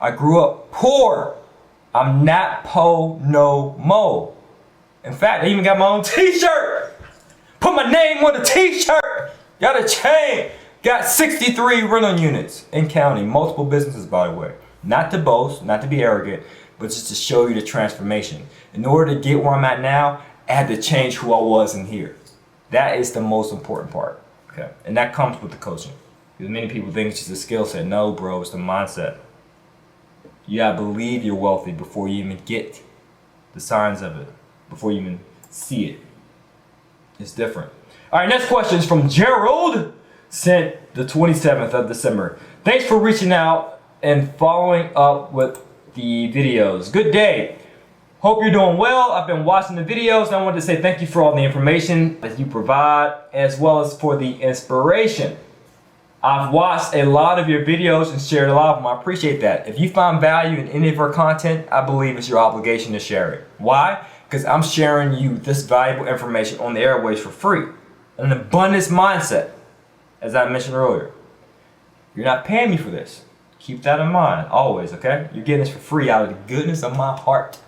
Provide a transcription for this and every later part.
I grew up poor. I'm not po no mo. In fact, I even got my own t-shirt. Put my name on the t-shirt. Got a chain. Got 63 rental units in county. Multiple businesses, by the way. Not to boast, not to be arrogant, but just to show you the transformation. In order to get where I'm at now, I had to change who I was in here. That is the most important part. Okay, and that comes with the coaching. Because many people think it's just a skill set. No, bro, it's the mindset. You gotta believe you're wealthy before you even get the signs of it, before you even see it. It's different. All right, next question is from Gerald, sent the 27th of December. Thanks for reaching out and following up with the videos. Good day. Hope you're doing well. I've been watching the videos and I wanted to say thank you for all the information that you provide as well as for the inspiration. I've watched a lot of your videos and shared a lot of them. I appreciate that. If you find value in any of our content, I believe it's your obligation to share it. Why? Because I'm sharing you this valuable information on the airways for free. An abundance mindset, as I mentioned earlier. You're not paying me for this. Keep that in mind always, okay? You're getting this for free out of the goodness of my heart.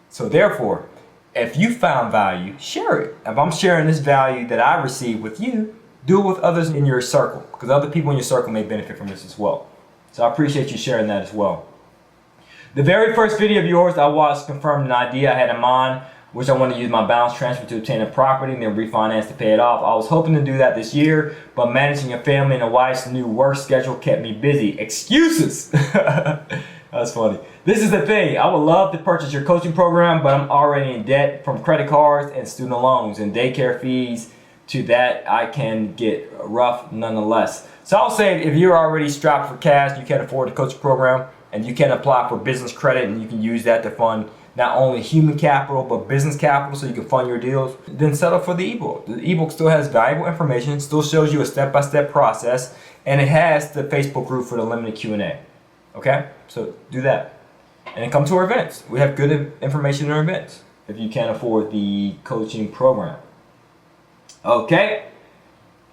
So therefore, if you found value, share it. If I'm sharing this value that I receive with you, do it with others in your circle, because other people in your circle may benefit from this as well. So I appreciate you sharing that as well. The very first video of yours I watched confirmed an idea I had in mind, which I want to use my balance transfer to obtain a property and then refinance to pay it off. I was hoping to do that this year, but managing a family and a wife's new work schedule kept me busy. Excuses! That's funny. This is the thing. I would love to purchase your coaching program, but I'm already in debt from credit cards and student loans and daycare fees. To that, I can get rough nonetheless. So I'll say if you're already strapped for cash, you can't afford a coaching program, and you can apply for business credit, and you can use that to fund not only human capital, but business capital so you can fund your deals, then settle for the ebook. The ebook still has valuable information, still shows you a step-by-step process, and it has the Facebook group for the limited Q&A. Okay? So do that. And come to our events. We have good information in our events if you can't afford the coaching program. Okay?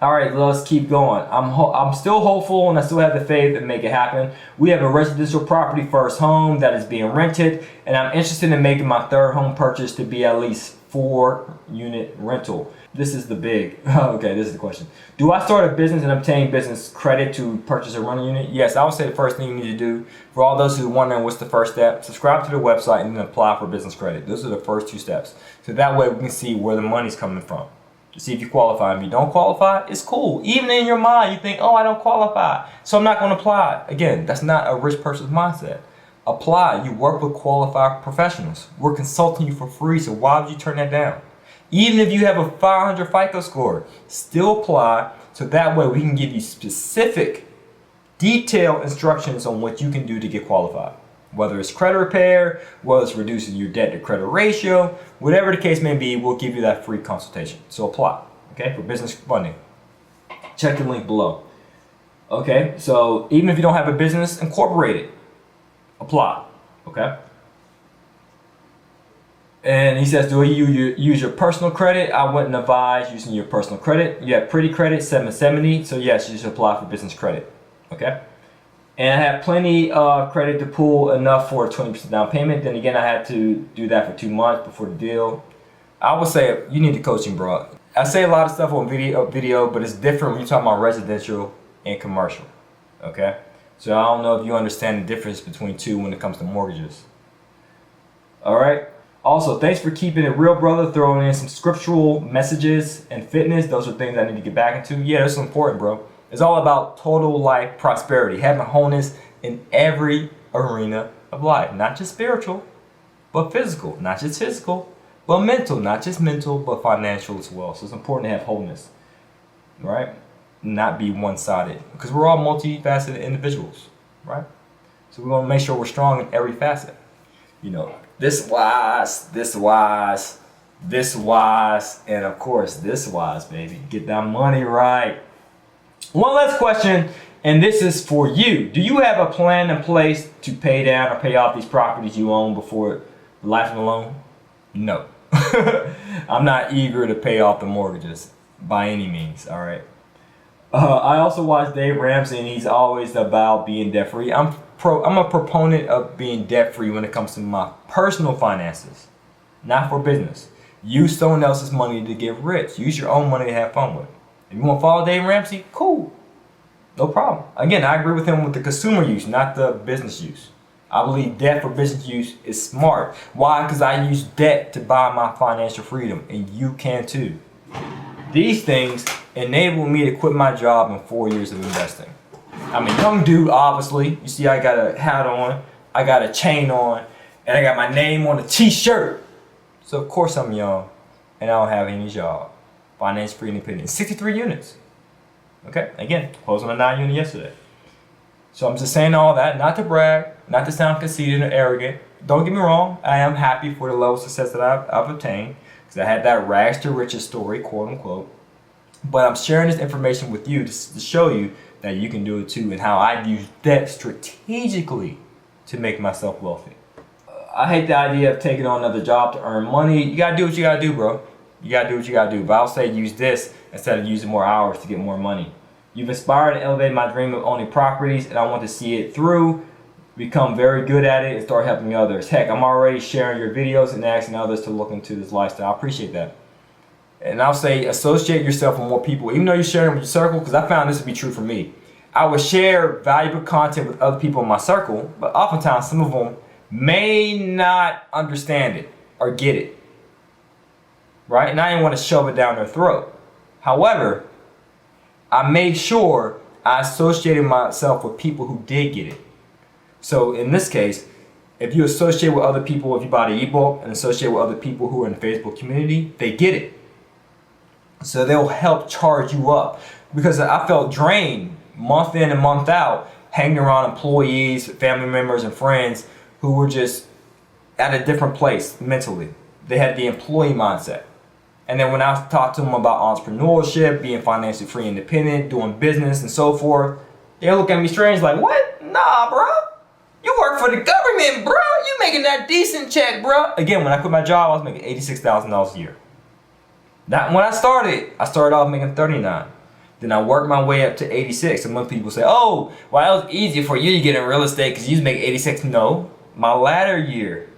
All right, let's keep going. I'm still hopeful and I still have the faith to make it happen. We have a residential property first home that is being rented, and I'm interested in making my third home purchase to be at least 4-unit rental. This is the big, okay, this is the question. Do I start a business and obtain business credit to purchase a rental unit? Yes, I would say the first thing you need to do, for all those who are wondering what's the first step, subscribe to the website and then apply for business credit. Those are the first 2 steps. So that way we can see where the money's coming from, to see if you qualify. If you don't qualify, it's cool. Even in your mind, you think, oh, I don't qualify, so I'm not going to apply. Again, that's not a rich person's mindset. Apply. You work with qualified professionals. We're consulting you for free, so why would you turn that down? Even if you have a 500 FICO score, still apply, so that way we can give you specific, detailed instructions on what you can do to get qualified. Whether it's credit repair, whether it's reducing your debt to credit ratio, whatever the case may be, we'll give you that free consultation. So apply, okay, for business funding. Check the link below. Okay, so even if you don't have a business, incorporate it. Apply, okay? And he says, do you use your personal credit? I wouldn't advise using your personal credit. You have pretty credit, 770, so yes, you should apply for business credit, okay? And I have plenty of credit to pull enough for a 20% down payment. Then again, I had to do that for 2 months before the deal. I would say you need the coaching, bro. I say a lot of stuff on video, but it's different when you're talking about residential and commercial, okay? So I don't know if you understand the difference between 2 when it comes to mortgages. All right? Also, thanks for keeping it real, brother, throwing in some scriptural messages and fitness. Those are things I need to get back into. Yeah, that's important, bro. It's all about total life prosperity, having wholeness in every arena of life. Not just spiritual, but physical. Not just physical, but mental. Not just mental, but financial as well. So it's important to have wholeness, right? Not be one-sided, because we're all multifaceted individuals, right? So we want to make sure we're strong in every facet. You know, this wise, this wise, this wise, and of course this wise, baby. Get that money right. One last question, and this is for you. Do you have a plan in place to pay down or pay off these properties you own before life of the loan? No. I'm not eager to pay off the mortgages by any means, all right? I also watch Dave Ramsey, and he's always about being debt free. I'm a proponent of being debt free when it comes to my personal finances, not for business. Use someone else's money to get rich. Use your own money to have fun with. If you want to follow Dave Ramsey, cool, no problem. Again, I agree with him with the consumer use, not the business use. I believe debt for business use is smart. Why? Because I use debt to buy my financial freedom, and you can too. These things enable me to quit my job in 4 years of investing. I'm a young dude, obviously. You see, I got a hat on, I got a chain on, and I got my name on a t-shirt. So of course I'm young, and I don't have any job. Financial free independent. 63 units. Okay, again, closed on a 9 unit yesterday. So I'm just saying all that, not to brag, not to sound conceited or arrogant. Don't get me wrong, I am happy for the level of success that I've obtained, because I had that rags to riches story, quote unquote. But I'm sharing this information with you to show you that you can do it too, and how I use debt strategically to make myself wealthy. I hate the idea of taking on another job to earn money. You gotta do what you gotta do, bro. You gotta do what you gotta do. But I'll say use this instead of using more hours to get more money. You've inspired and elevated my dream of owning properties, and I want to see it through, become very good at it, and start helping others. Heck, I'm already sharing your videos and asking others to look into this lifestyle. I appreciate that. And I'll say associate yourself with more people, even though you're sharing with your circle, because I found this to be true for me. I would share valuable content with other people in my circle, but oftentimes some of them may not understand it or get it, right? And I didn't want to shove it down their throat. However, I made sure I associated myself with people who did get it. So in this case, if you associate with other people, if you buy the ebook and associate with other people who are in the Facebook community, they get it. So they'll help charge you up, because I felt drained month in and month out hanging around employees, family members, and friends who were just at a different place mentally. They had the employee mindset. And then when I talked to them about entrepreneurship, being financially free, independent, doing business, and so forth, they look at me strange like, what? Nah, bro. You work for the government, bro. You making that decent check, bro. Again, when I quit my job, I was making $86,000 a year. Now, when I started off making 39. Then I worked my way up to 86. And most people say, oh, well, it was easier for you to get in real estate because you was making 86. No, my latter year,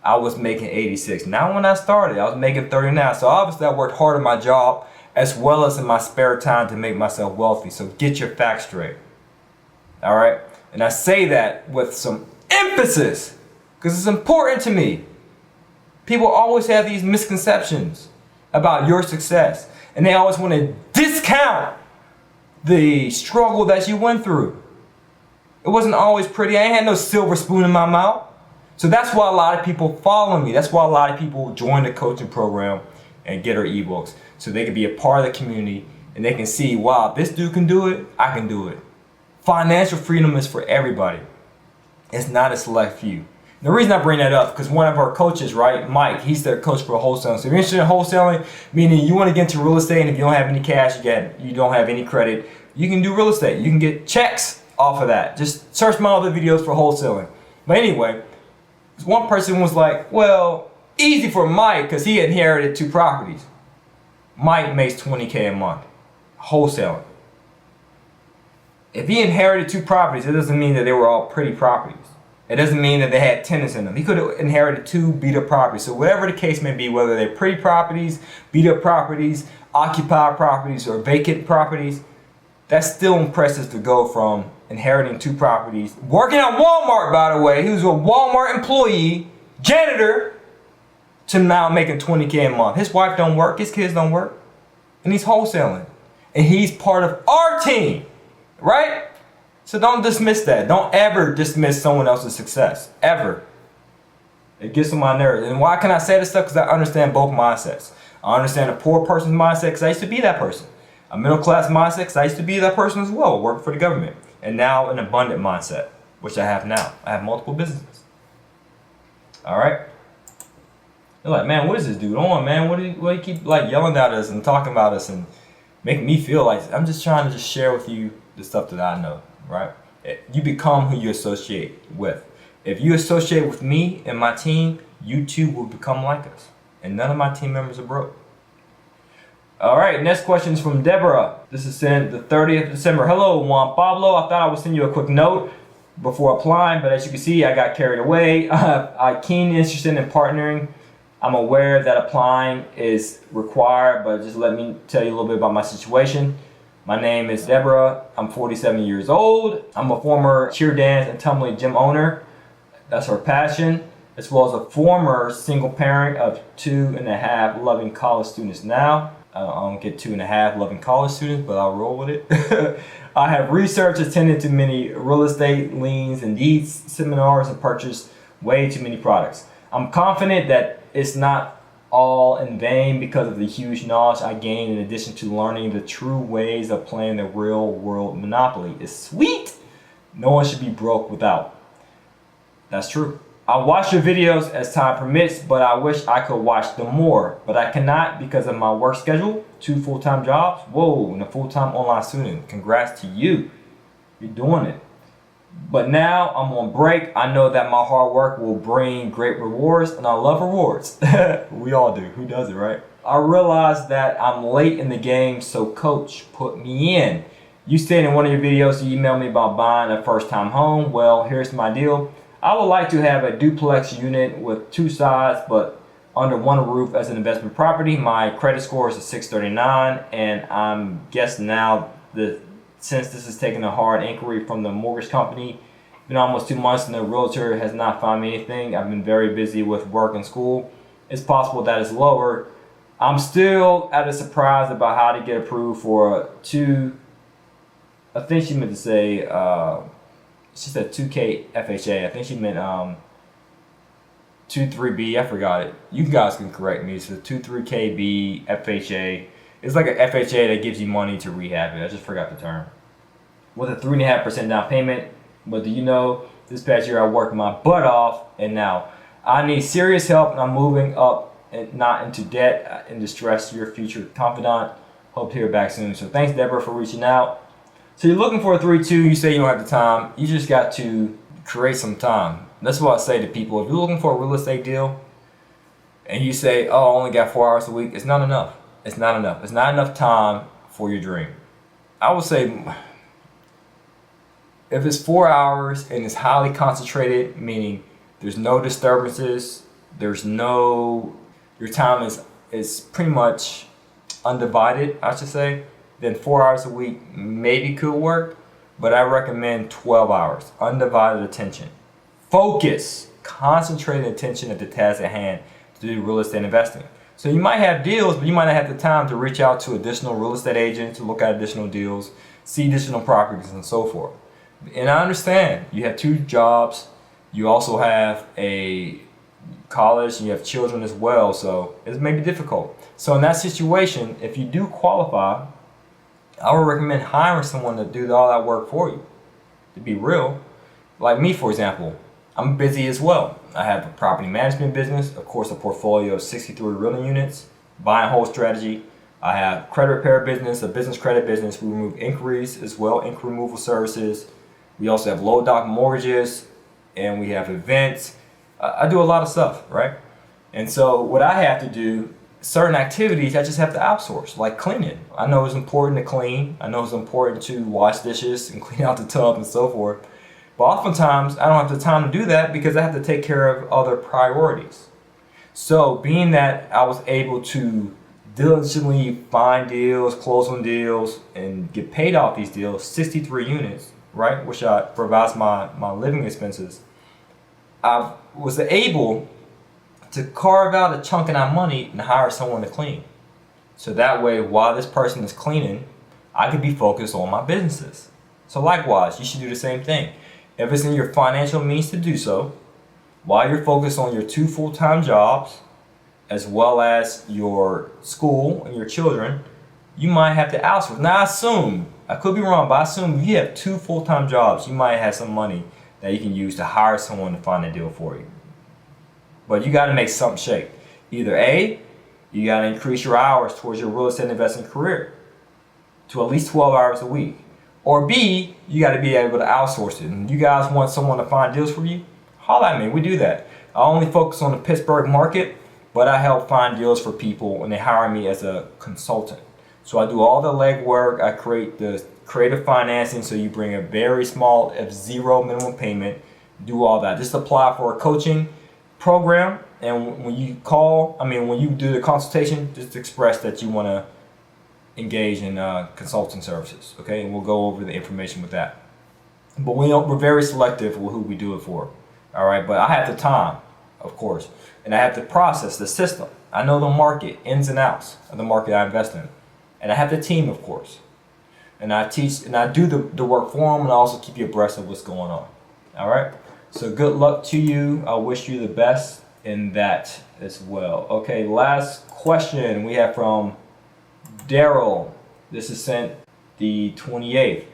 I was making 86. Now when I started, I was making 39. So obviously I worked hard at my job as well as in my spare time to make myself wealthy. So get your facts straight. All right? And I say that with some emphasis because it's important to me. People always have these misconceptions about your success. And they always want to discount the struggle that you went through. It wasn't always pretty. I ain't had no silver spoon in my mouth. So that's why a lot of people follow me. That's why a lot of people join the coaching program and get our ebooks. So they can be a part of the community and they can see, wow, this dude can do it, I can do it. Financial freedom is for everybody. It's not a select few. The reason I bring that up, because one of our coaches, right, Mike, he's their coach for wholesaling. So if you're interested in wholesaling, meaning you want to get into real estate, and if you don't have any cash, you don't have any credit, you can do real estate. You can get checks off of that. Just search my other videos for wholesaling. But anyway, one person was like, well, easy for Mike because he inherited 2 properties. Mike makes $20K a month wholesaling. If he inherited 2 properties, it doesn't mean that they were all pretty properties. It doesn't mean that they had tenants in them. He could have inherited 2 beat up properties. So whatever the case may be, whether they're pretty properties, beat up properties, occupied properties, or vacant properties, that's still impressive to go from inheriting 2 properties, working at Walmart, by the way, he was a Walmart employee, janitor, to now making $20K a month. His wife don't work, his kids don't work, and he's wholesaling. And he's part of our team, right? So don't dismiss that. Don't ever dismiss someone else's success, ever. It gets on my nerves. And why can I say this stuff? Because I understand both mindsets. I understand a poor person's mindset because I used to be that person. A middle class mindset because I used to be that person as well, working for the government. And now an abundant mindset, which I have now. I have multiple businesses. All right? You're like, man, what is this dude on, man? What do you keep like yelling at us and talking about us and making me feel like I'm just trying to just share with you the stuff that I know, right? You become who you associate with. If you associate with me and my team, you too will become like us. And none of my team members are broke. All right, next question is from Deborah. This is sent the 30th of December. Hello, Juan Pablo. I thought I would send you a quick note before applying, but as you can see, I got carried away. I'm keen interested in partnering. I'm aware that applying is required, but just let me tell you a little bit about my situation. My name is Deborah. I'm 47 years old. I'm a former cheer dance and tumbling gym owner. That's her passion, as well as a former single parent of 2.5 loving college students now. I don't get 2.5 loving college students, but I'll roll with it. I have researched, attended to many real estate liens and deeds seminars, and purchased way too many products. I'm confident that it's not all in vain because of the huge knowledge I gained in addition to learning the true ways of playing the real world Monopoly. It's sweet. No one should be broke without. That's true. I watch your videos as time permits, but I wish I could watch them more. But I cannot because of my work schedule, 2 full-time jobs, whoa, and a full-time online student. Congrats to you. You're doing it. But now I'm on break. I know that my hard work will bring great rewards, and I love rewards. We all do. Who doesn't, right? I realize that I'm late in the game, so coach, put me in. You stated in one of your videos you emailed me about buying a first-time home. Well, here's my deal. I would like to have a duplex unit with 2 sides, but under one roof as an investment property. My credit score is a 639, and I'm guessing now that since this is taking a hard inquiry from the mortgage company, been almost 2 months and the realtor has not found me anything. I've been very busy with work and school. It's possible that it's lower. I'm still at a surprise about how to get approved for 2, I think she meant to say, she said 2K FHA. I think she meant 23B. I forgot it. You guys can correct me. So 23KB FHA. It's like an FHA that gives you money to rehab it. I just forgot the term. With a 3.5% down payment. But do you know, this past year I worked my butt off, and now I need serious help, and I'm moving up and not into debt and distress. Your future confidant. Hope to hear back soon. So thanks, Deborah, for reaching out. So you're looking for a 3-2. You say you don't have the time. You just got to create some time. That's what I say to people. If you're looking for a real estate deal, and you say, "Oh, I only got 4 hours a week," it's not enough. It's not enough. It's not enough time for your dream. I would say if it's 4 hours and it's highly concentrated, meaning there's no disturbances, your time is pretty much undivided, I should say, then 4 hours a week maybe could work, but I recommend 12 hours, undivided attention. Focus, concentrated attention at the task at hand to do real estate investing. So you might have deals, but you might not have the time to reach out to additional real estate agents, to look at additional deals, see additional properties, and so forth. And I understand you have 2 jobs, you also have a college, and you have children as well, so it may be difficult. So in that situation, if you do qualify, I would recommend hiring someone to do all that work for you. To be real, like me, for example, I'm busy as well. I have a property management business, of course, a portfolio of 63 rental units, buy and hold strategy. I have credit repair business, a business credit business. We remove inquiries as well, inquiry removal services. We also have low doc mortgages, and we have events. I do a lot of stuff, right? And so what I have to do, certain activities I just have to outsource, like cleaning. I know it's important to clean. I know it's important to wash dishes and clean out the tub and so forth. But oftentimes I don't have the time to do that because I have to take care of other priorities. So being that I was able to diligently find deals, close on deals, and get paid off these deals, 63 units, right, which provides my living expenses, I was able to carve out a chunk of that money and hire someone to clean. So that way, while this person is cleaning, I could be focused on my businesses. So likewise, you should do the same thing. If it's in your financial means to do so, while you're focused on your 2 full-time jobs, as well as your school and your children, you might have to outsource. Now I could be wrong, but I assume if you have 2 full-time jobs, you might have some money that you can use to hire someone to find a deal for you. But you got to make something shake. Either A, you got to increase your hours towards your real estate investing career to at least 12 hours a week. Or B, you got to be able to outsource it. And you guys want someone to find deals for you? Holla at me, we do that. I only focus on the Pittsburgh market. but I help find deals for people when they hire me as a consultant. So I do all the legwork. I create the creative financing, so you bring a very small, zero minimum payment, do all that. Just apply for a coaching program, and when you when you do the consultation, just express that you want to engage in consulting services, okay? And we'll go over the information with that. But we're very selective with who we do it for, all right? But I have the time, of course, and I have the process, the system. I know the market, ins and outs of the market I invest in. And I have the team, of course. And I teach, and I do the work for them, and I also keep you abreast of what's going on, all right? So good luck to you. I wish you the best in that as well. Okay, last question we have from Daryl. This is sent the 28th.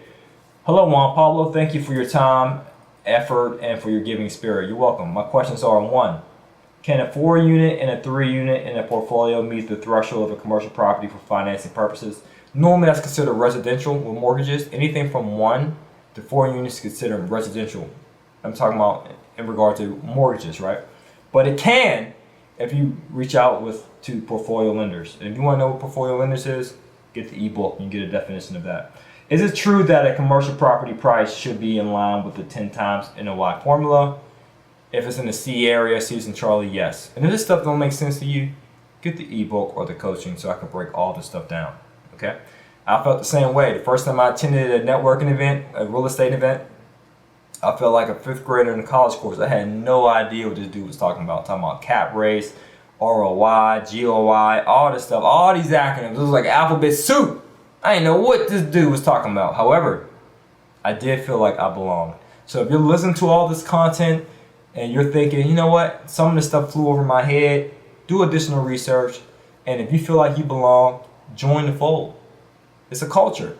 Hello, Juan Pablo. Thank you for your time, effort, and for your giving spirit. You're welcome. My questions are: 1, can a 4-unit and a 3-unit in a portfolio meet the threshold of a commercial property for financing purposes? Normally, that's considered residential with mortgages. Anything from 1 to 4 units is considered residential. I'm talking about in regard to mortgages, right? But it can if you reach out to portfolio lenders. And if you want to know what portfolio lenders is, get the ebook and you get a definition of that. Is it true that a commercial property price should be in line with the 10 times NOI formula? If it's in the C area, C's and Charlie, yes. And if this stuff don't make sense to you, get the ebook or the coaching so I can break all this stuff down, okay? I felt the same way. The first time I attended a networking event, a real estate event, I felt like a 5th grader in a college course. I had no idea what this dude was talking about cap rates, ROI, GOI, all this stuff, all these acronyms. It was like alphabet soup. I didn't know what this dude was talking about. However, I did feel like I belonged. So if you're listening to all this content and you're thinking, you know what, some of this stuff flew over my head, do additional research. And if you feel like you belong, join the fold. It's a culture,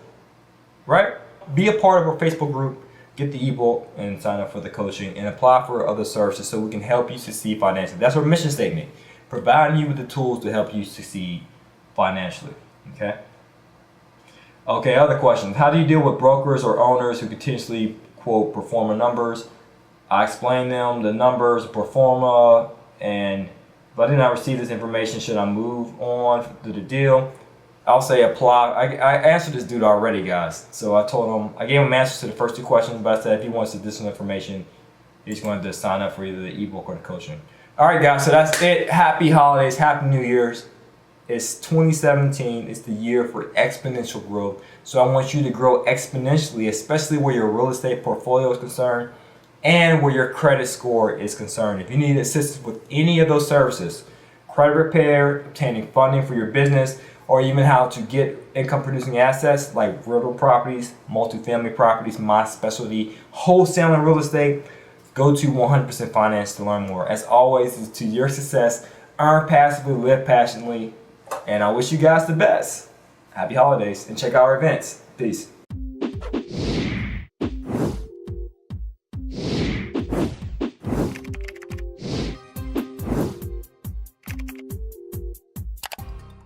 right? Be a part of our Facebook group, get the ebook and sign up for the coaching and apply for other services so we can help you succeed financially. That's our mission statement, providing you with the tools to help you succeed financially, okay? Okay, other questions. How do you deal with brokers or owners who continuously quote pro forma numbers? I explain them the numbers, pro forma, and if I did not receive this information, should I move on to the deal? I'll say apply. I answered this dude already, guys. So I told him, I gave him answers to the first 2 questions, but I said if he wants additional information, he's going to sign up for either the ebook or the coaching. All right, guys, so that's it. Happy holidays, happy New Year's. It's 2017. It's the year for exponential growth. So I want you to grow exponentially, especially where your real estate portfolio is concerned and where your credit score is concerned. If you need assistance with any of those services, credit repair, obtaining funding for your business, or even how to get income producing assets like rental properties, multifamily properties, my specialty, wholesaling real estate, go to 100% Finance to learn more. As always, it's to your success. Earn passively, live passionately, and I wish you guys the best. Happy holidays, and check out our events. Peace.